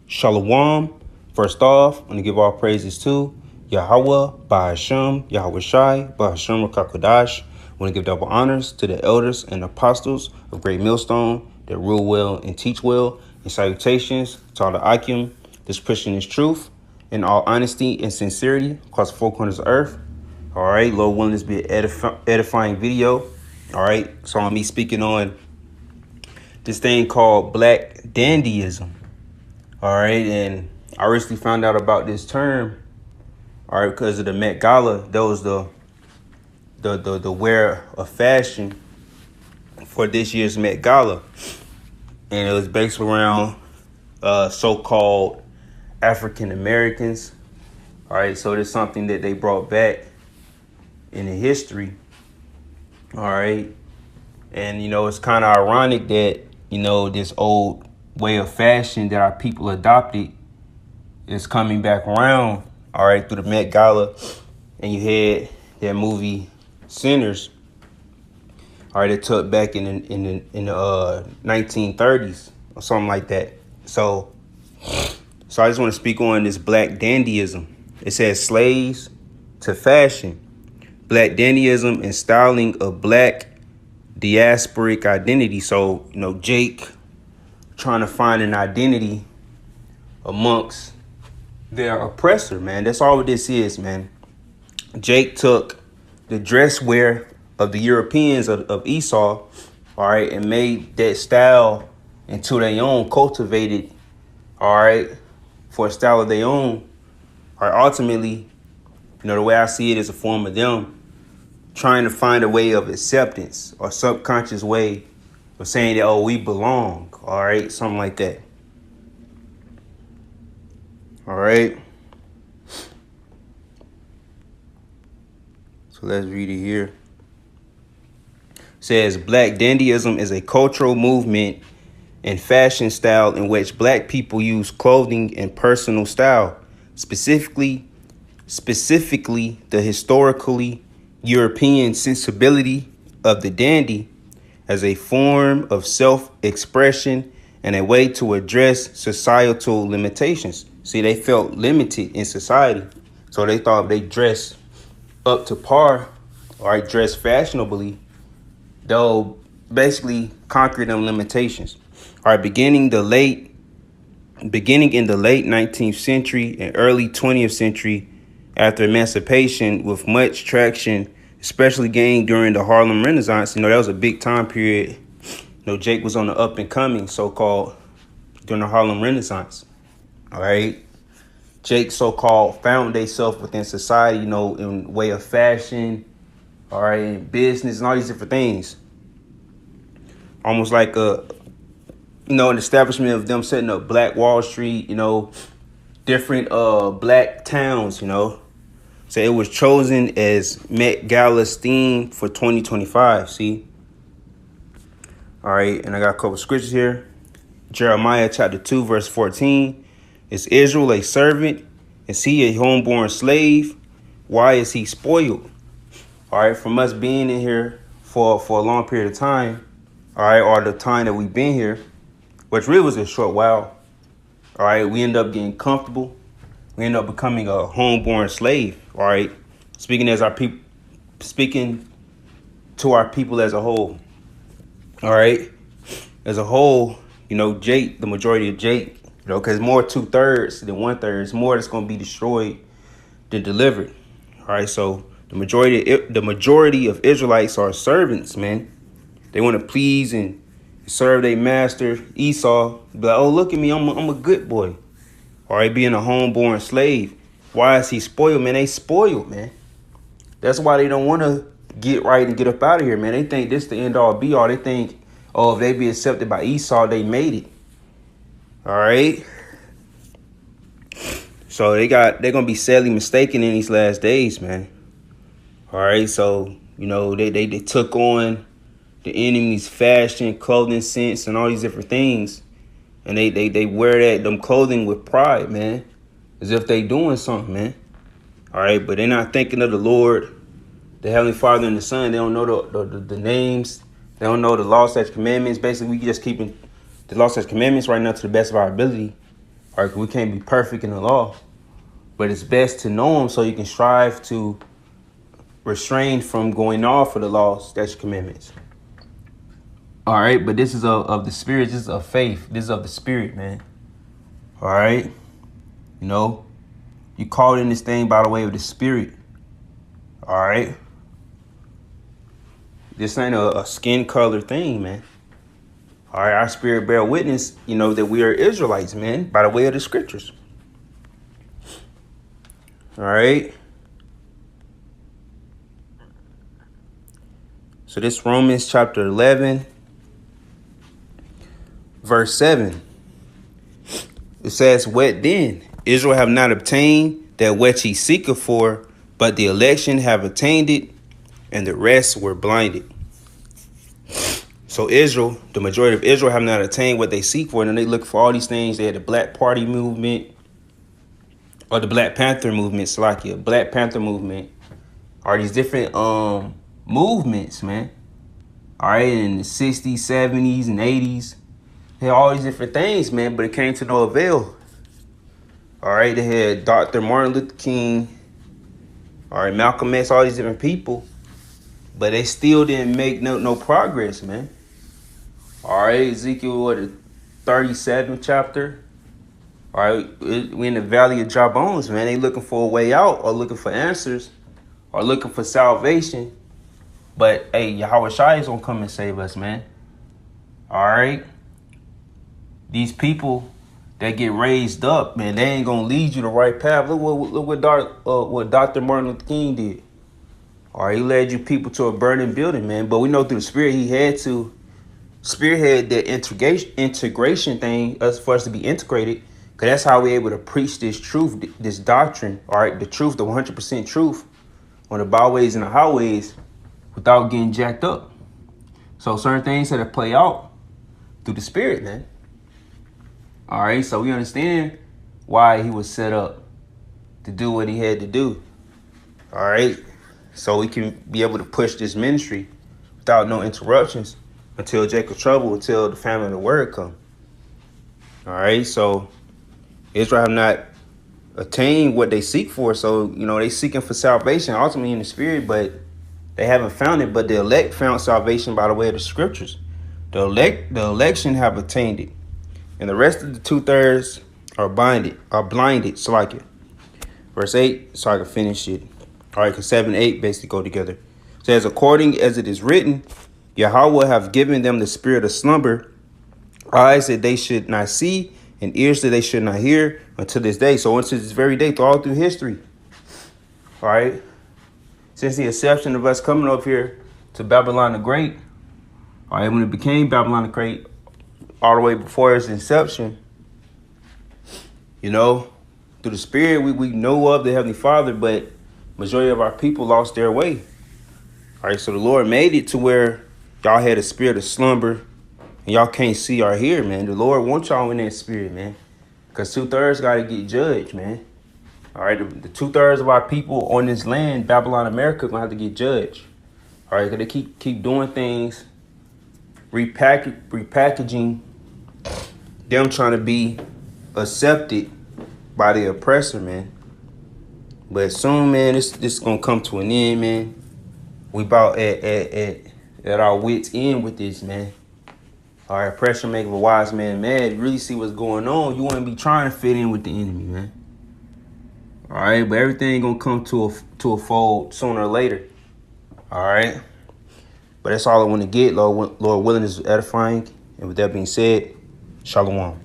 Shalom. First off, I'm going to give all praises to Yahweh, Bahashem, Yahweh Shai, Bahashem Rakakodash. I want to give double honors to the elders and apostles of Great Millstone that rule well and teach well. And salutations to all the Akim. This Christian is truth in all honesty and sincerity across the four corners of earth. All right, Lord willing, this be an edifying video. All right, so I'm me speaking on this thing called Black Dandyism. All right, and I recently found out about this term, all right, because of the Met Gala. That was the wear of fashion for this year's Met Gala, and it was based around so-called African Americans. All right, so there's something that they brought back in the history. All right, and it's kind of ironic that this old way of fashion that our people adopted is coming back around, all right, through the Met Gala. And you had that movie Sinners, all right, it took back in the 1930s or something like that. So I just want to speak on this Black Dandyism. It says slaves to fashion, Black Dandyism and styling of Black diasporic identity. So Jake trying to find an identity amongst their oppressor, man. That's all this is, man. Jake took the dress wear of the Europeans of Esau, all right, and made that style into their own, cultivated, all right, for a style of their own. All right, ultimately, the way I see it is a form of them trying to find a way of acceptance or subconscious way of saying that, oh, we belong, all right, something like that. All right. So let's read it here. It says Black Dandyism is a cultural movement and fashion style in which Black people use clothing and personal style, specifically the historically European sensibility of the dandy as a form of self-expression and a way to address societal limitations. See, they felt limited in society, so they thought if they dressed up to par or dress fashionably, they'll basically conquer them limitations. All right, beginning in the late 19th century and early 20th century, after emancipation, with much traction, especially gained during the Harlem Renaissance. That was a big time period. Jake was on the up and coming, so-called, during the Harlem Renaissance. All right. Jake so-called found themselves within society, in way of fashion, all right, in business and all these different things. Almost like an establishment of them setting up Black Wall Street, different Black towns, So it was chosen as Met Gala's theme for 2025, see? All right, and I got a couple scriptures here. Jeremiah chapter 2, verse 14. Is Israel a servant? Is he a homeborn slave? Why is he spoiled? All right, from us being in here for a long period of time, all right, or the time that we've been here, which really was a short while, all right, we end up getting comfortable. We end up becoming a homeborn slave, all right? Speaking to our people as a whole, all right? As a whole, Jake, the majority of Jake, because more 2/3 than 1/3, it's more that's going to be destroyed than delivered, all right? So the majority of Israelites are servants, man. They want to please and serve their master, Esau. Be like, oh, look at me, I'm a good boy. All right, being a homeborn slave. Why is he spoiled, man? They spoiled, man. That's why they don't want to get right and get up out of here, man. They think this the end all be all. They think, oh, if they be accepted by Esau, they made it. All right. So they're gonna be sadly mistaken in these last days, man. All right. So they took on the enemy's fashion, clothing sense, and all these different things. And they wear them clothing with pride, man, as if they doing something, man. All right, but they're not thinking of the Lord, the Heavenly Father and the Son. They don't know the names. They don't know the law, statutes, commandments. Basically, we just keeping the law, statutes, commandments right now to the best of our ability. All right, we can't be perfect in the law, but it's best to know them so you can strive to refrain from going off of the laws, statutes, commandments. All right, but this is of the spirit. This is of faith. This is of the spirit, man. All right, you know, you called in this thing by the way of the spirit. All right, this ain't a skin color thing, man. All right, our spirit bear witness, you know, that we are Israelites, man, by the way of the scriptures. All right. So this Romans chapter 11, verse 7. It says, "What then? Israel have not obtained that which he seeketh for, but the election have attained it, and the rest were blinded." So Israel, the majority of Israel, have not attained what they seek for, and then they look for all these things. They had the Black Party movement, or the Black Panther movement, Slakia, Black Panther movement, are these different movements, man. All right, in the 60s, 70s, and 80s. They had all these different things, man, but it came to no avail. All right, they had Dr. Martin Luther King, all right, Malcolm X, all these different people, but they still didn't make no progress, man. All right, Ezekiel, the 37th chapter. All right, we in the valley of dry bones, man. They looking for a way out, or looking for answers, or looking for salvation. But hey, Yahweh Shai is gonna come and save us, man. All right. These people that get raised up, man, they ain't gonna lead you the right path. Look what Dr. Martin Luther King did. All right, he led you people to a burning building, man. But we know through the Spirit he had to spearhead that integration thing for us to be integrated, because that's how we're able to preach this truth, this doctrine. All right, the truth, the 100% truth on the byways and the highways without getting jacked up. So certain things had to play out through the Spirit, man. All right, so we understand why he was set up to do what he had to do. All right, so we can be able to push this ministry without no interruptions until Jacob trouble, until the family of the word come. All right, so Israel have not attained what they seek for. So, you know, they seeking for salvation ultimately in the spirit, but they haven't found it. But the elect found salvation by the way of the scriptures. The election have attained it. And the rest of the 2/3 are blinded, so like it. Verse 8, so I can finish it. All right, because 7 and 8 basically go together. It says, "According as it is written, Yahweh have given them the spirit of slumber, eyes that they should not see, and ears that they should not hear until this day." So until this very day, all through history. All right. Since the inception of us coming up here to Babylon the Great, all right, when it became Babylon the Great, all the way before its inception, you know, through the Spirit, we know of the Heavenly Father, but majority of our people lost their way. All right, so the Lord made it to where y'all had a spirit of slumber and y'all can't see or hear, man. The Lord wants y'all in that spirit, man, because 2/3 got to get judged, man. All right, the 2/3 of our people on this land, Babylon, America, gonna have to get judged. All right, because they keep doing things, repackaging them, trying to be accepted by the oppressor, man. But soon, man, this is gonna come to an end, man. We about at our wits' end with this, man. All right, pressure make a wise man mad. You really see what's going on. You want to be trying to fit in with the enemy, man. All right, but everything gonna come to a fold sooner or later. All right, but that's all I want to get. Lord willing is edifying. And with that being said, shalom.